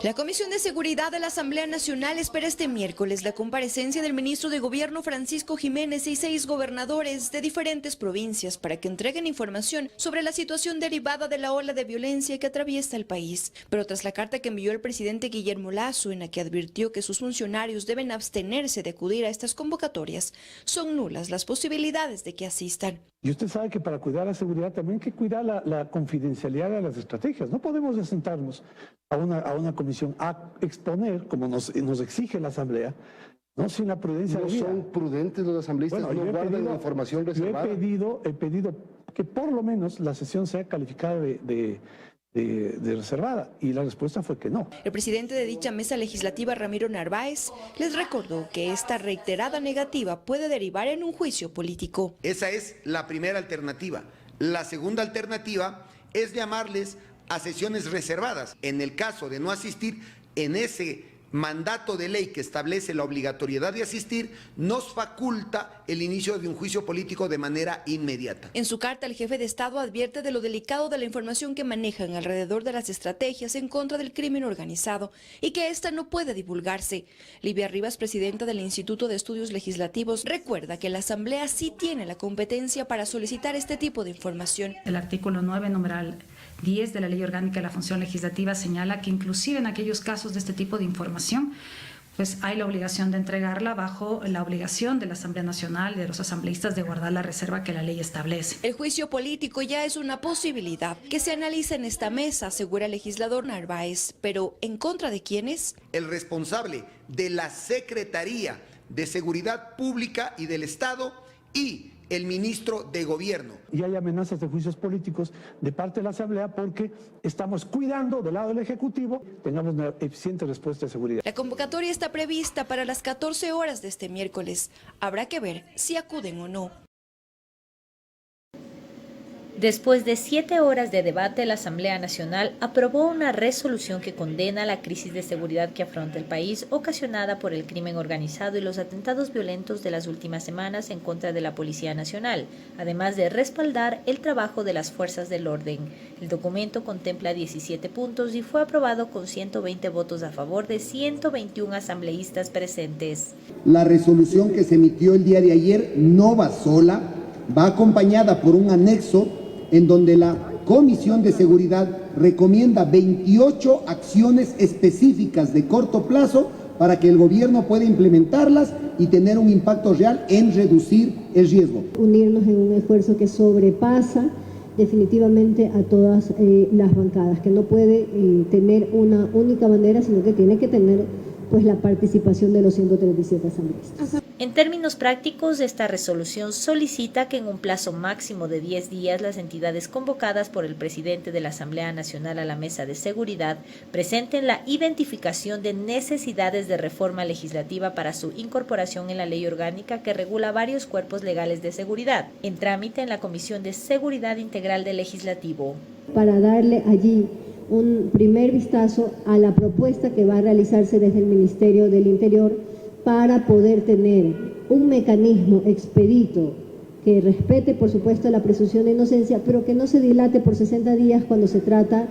La Comisión de Seguridad de la Asamblea Nacional espera este miércoles la comparecencia del ministro de Gobierno Francisco Jiménez y 6 gobernadores de diferentes provincias para que entreguen información sobre la situación derivada de la ola de violencia que atraviesa el país. Pero tras la carta que envió el presidente Guillermo Lasso, en la que advirtió que sus funcionarios deben abstenerse de acudir a estas convocatorias, son nulas las posibilidades de que asistan. Y usted sabe que para cuidar la seguridad también hay que cuidar la confidencialidad de las estrategias. No podemos sentarnos a una comisión a exponer, como nos exige la Asamblea, no sin la prudencia ¿No debida. son prudentes los asambleístas? Bueno, ¿No guardan la información reservada? Yo he pedido que por lo menos la sesión sea calificada de reservada, y la respuesta fue que no. El presidente de dicha mesa legislativa, Ramiro Narváez, les recordó que esta reiterada negativa puede derivar en un juicio político. Esa es la primera alternativa. La segunda alternativa es llamarles a sesiones reservadas. En el caso de no asistir, en ese mandato de ley que establece la obligatoriedad de asistir, nos faculta el inicio de un juicio político de manera inmediata. En su carta, el jefe de Estado advierte de lo delicado de la información que manejan alrededor de las estrategias en contra del crimen organizado y que esta no puede divulgarse. Livia Rivas, presidenta del Instituto de Estudios Legislativos, recuerda que la Asamblea sí tiene la competencia para solicitar este tipo de información. El artículo 9, numeral 10 de la Ley Orgánica de la Función Legislativa señala que inclusive en aquellos casos de este tipo de información, pues hay la obligación de entregarla bajo la obligación de la Asamblea Nacional y de los asambleístas de guardar la reserva que la ley establece. El juicio político ya es una posibilidad que se analiza en esta mesa, asegura el legislador Narváez, pero ¿en contra de quiénes? El responsable de la Secretaría de Seguridad Pública y del Estado y el ministro de Gobierno. Y hay amenazas de juicios políticos de parte de la Asamblea porque estamos cuidando del lado del Ejecutivo tengamos una eficiente respuesta de seguridad. La convocatoria está prevista para las 14 horas de este miércoles. Habrá que ver si acuden o no. Después de 7 horas de debate, la Asamblea Nacional aprobó una resolución que condena la crisis de seguridad que afronta el país, ocasionada por el crimen organizado y los atentados violentos de las últimas semanas en contra de la Policía Nacional, además de respaldar el trabajo de las fuerzas del orden. El documento contempla 17 puntos y fue aprobado con 120 votos a favor de 121 asambleístas presentes. La resolución que se emitió el día de ayer no va sola, va acompañada por un anexo en donde la Comisión de Seguridad recomienda 28 acciones específicas de corto plazo para que el gobierno pueda implementarlas y tener un impacto real en reducir el riesgo. Unirnos en un esfuerzo que sobrepasa definitivamente a todas las bancadas, que no puede tener una única bandera, sino que tiene que tener pues la participación de los 137 asambleístas. En términos prácticos, esta resolución solicita que en un plazo máximo de 10 días las entidades convocadas por el presidente de la Asamblea Nacional a la Mesa de Seguridad presenten la identificación de necesidades de reforma legislativa para su incorporación en la ley orgánica que regula varios cuerpos legales de seguridad, en trámite en la Comisión de Seguridad Integral del Legislativo. Para darle allí un primer vistazo a la propuesta que va a realizarse desde el Ministerio del Interior para poder tener un mecanismo expedito que respete, por supuesto, la presunción de inocencia, pero que no se dilate por 60 días cuando se trata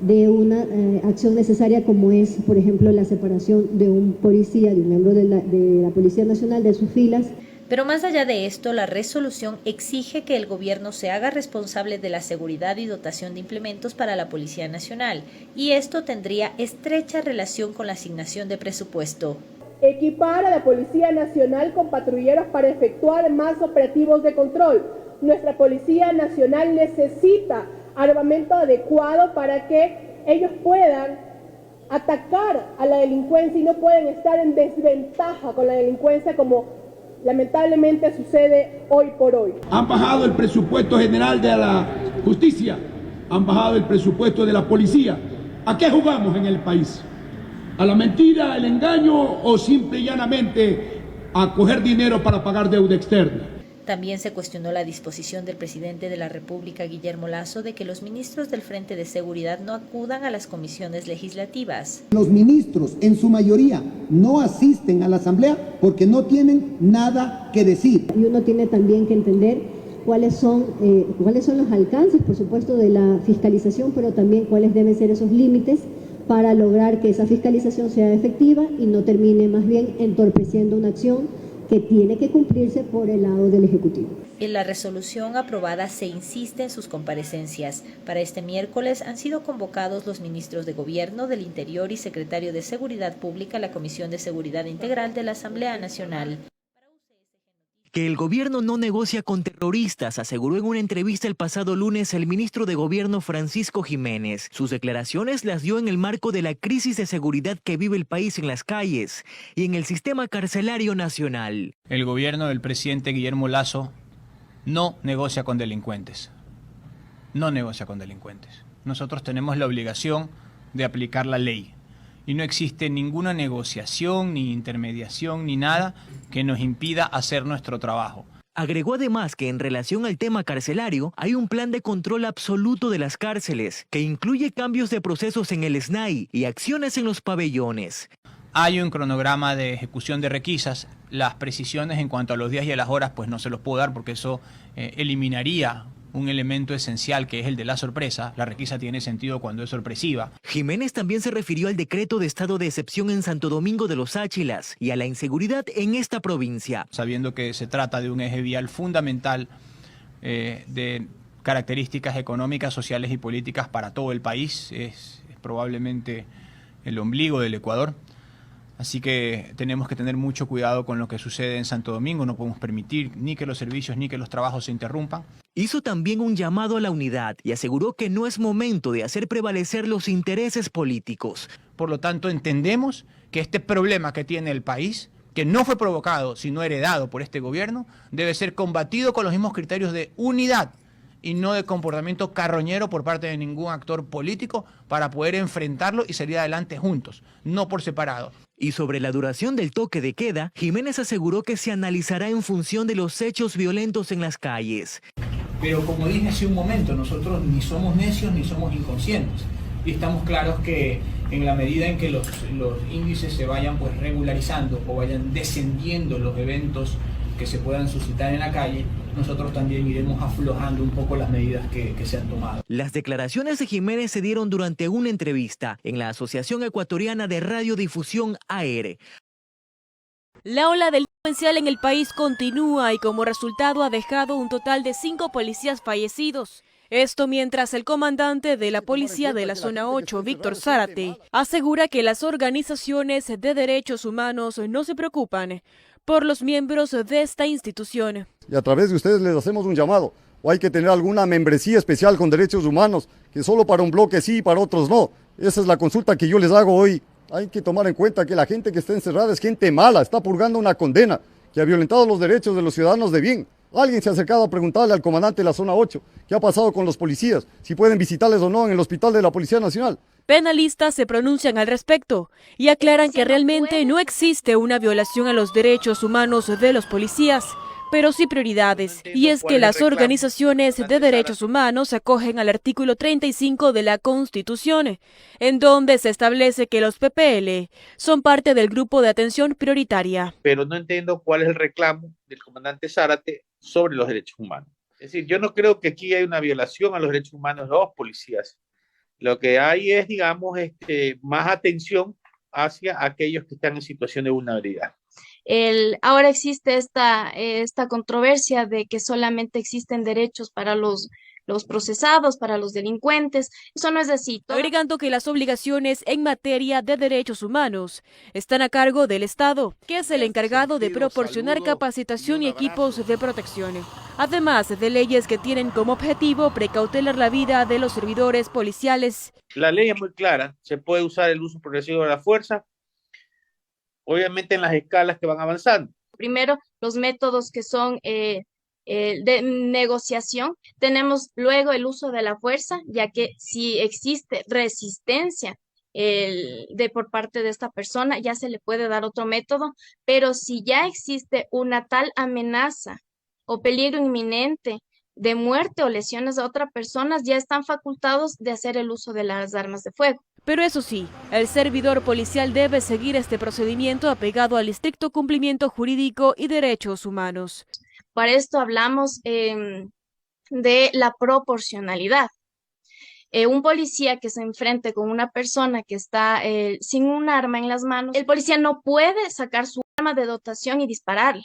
de una acción necesaria como es, por ejemplo, la separación de un policía, de un miembro de la Policía Nacional de sus filas. Pero más allá de esto, la resolución exige que el gobierno se haga responsable de la seguridad y dotación de implementos para la Policía Nacional, y esto tendría estrecha relación con la asignación de presupuesto. Equipar a la Policía Nacional con patrulleros para efectuar más operativos de control. Nuestra Policía Nacional necesita armamento adecuado para que ellos puedan atacar a la delincuencia y no pueden estar en desventaja con la delincuencia como lamentablemente sucede hoy por hoy. Han bajado el presupuesto general de la justicia, han bajado el presupuesto de la policía. ¿A qué jugamos en el país? ¿A la mentira, al engaño o simple y llanamente a coger dinero para pagar deuda externa? También se cuestionó la disposición del presidente de la República, Guillermo Lasso, de que los ministros del Frente de Seguridad no acudan a las comisiones legislativas. Los ministros, en su mayoría, no asisten a la Asamblea porque no tienen nada que decir. Y uno tiene también que entender cuáles son los alcances, por supuesto, de la fiscalización, pero también cuáles deben ser esos límites para lograr que esa fiscalización sea efectiva y no termine más bien entorpeciendo una acción que tiene que cumplirse por el lado del Ejecutivo. En la resolución aprobada se insiste en sus comparecencias. Para este miércoles han sido convocados los ministros de Gobierno, del Interior y secretario de Seguridad Pública a la Comisión de Seguridad Integral de la Asamblea Nacional. Que el gobierno no negocia con terroristas, aseguró en una entrevista el pasado lunes el ministro de Gobierno Francisco Jiménez. Sus declaraciones las dio en el marco de la crisis de seguridad que vive el país en las calles y en el sistema carcelario nacional. El gobierno del presidente Guillermo Lasso no negocia con delincuentes. No negocia con delincuentes. Nosotros tenemos la obligación de aplicar la ley. Y no existe ninguna negociación, ni intermediación, ni nada que nos impida hacer nuestro trabajo. Agregó además que en relación al tema carcelario hay un plan de control absoluto de las cárceles, que incluye cambios de procesos en el SNAI y acciones en los pabellones. Hay un cronograma de ejecución de requisas. Las precisiones en cuanto a los días y a las horas pues no se los puedo dar porque eso eliminaría un elemento esencial que es el de la sorpresa. La requisa tiene sentido cuando es sorpresiva. Jiménez también se refirió al decreto de estado de excepción en Santo Domingo de los Áchilas y a la inseguridad en esta provincia. Sabiendo que se trata de un eje vial fundamental de características económicas, sociales y políticas para todo el país, es probablemente el ombligo del Ecuador. Así que tenemos que tener mucho cuidado con lo que sucede en Santo Domingo. No podemos permitir ni que los servicios ni que los trabajos se interrumpan. Hizo también un llamado a la unidad y aseguró que no es momento de hacer prevalecer los intereses políticos. Por lo tanto, entendemos que este problema que tiene el país, que no fue provocado, sino heredado por este gobierno, debe ser combatido con los mismos criterios de unidad y no de comportamiento carroñero por parte de ningún actor político para poder enfrentarlo y salir adelante juntos, no por separado. Y sobre la duración del toque de queda, Jiménez aseguró que se analizará en función de los hechos violentos en las calles. Pero como dije hace un momento, nosotros ni somos necios ni somos inconscientes. Y estamos claros que en la medida en que los índices se vayan pues regularizando o vayan descendiendo los eventos que se puedan suscitar en la calle, nosotros también iremos aflojando un poco las medidas que se han tomado. Las declaraciones de Jiménez se dieron durante una entrevista en la Asociación Ecuatoriana de Radiodifusión AERE. La ola delincuencial en el país continúa y como resultado ha dejado un total de 5 policías fallecidos. Esto mientras el comandante de la policía de la zona 8, Víctor Zárate, asegura que las organizaciones de derechos humanos no se preocupan por los miembros de esta institución. Y a través de ustedes les hacemos un llamado. O hay que tener alguna membresía especial con derechos humanos, que solo para un bloque sí y para otros no. Esa es la consulta que yo les hago hoy. Hay que tomar en cuenta que la gente que está encerrada es gente mala, está purgando una condena, que ha violentado los derechos de los ciudadanos de bien. Alguien se ha acercado a preguntarle al comandante de la zona 8 qué ha pasado con los policías, si pueden visitarles o no en el hospital de la Policía Nacional. Penalistas se pronuncian al respecto y aclaran que realmente no existe una violación a los derechos humanos de los policías, pero sí prioridades. Y es que las organizaciones de derechos humanos se acogen al artículo 35 de la Constitución, en donde se establece que los PPL son parte del grupo de atención prioritaria. Pero no entiendo cuál es el reclamo del comandante Zárate sobre los derechos humanos. Es decir, yo no creo que aquí hay una violación a los derechos humanos de los policías. Lo que hay es, digamos, más atención hacia aquellos que están en situación de vulnerabilidad. Ahora existe esta controversia de que solamente existen derechos para los procesados, para los delincuentes. Eso no es así. Agregando que las obligaciones en materia de derechos humanos están a cargo del Estado, que es el encargado de proporcionar capacitación y equipos de protección, además de leyes que tienen como objetivo precautelar la vida de los servidores policiales. La ley es muy clara, se puede usar el uso progresivo de la fuerza, obviamente en las escalas que van avanzando. Primero, los métodos que son de negociación. Tenemos luego el uso de la fuerza, ya que si existe resistencia por parte de esta persona, ya se le puede dar otro método, pero si ya existe una tal amenaza o peligro inminente de muerte o lesiones a otras personas, ya están facultados de hacer el uso de las armas de fuego. Pero eso sí, el servidor policial debe seguir este procedimiento apegado al estricto cumplimiento jurídico y derechos humanos. Para esto hablamos de la proporcionalidad. un policía que se enfrente con una persona que está sin un arma en las manos, el policía no puede sacar su arma de dotación y dispararle.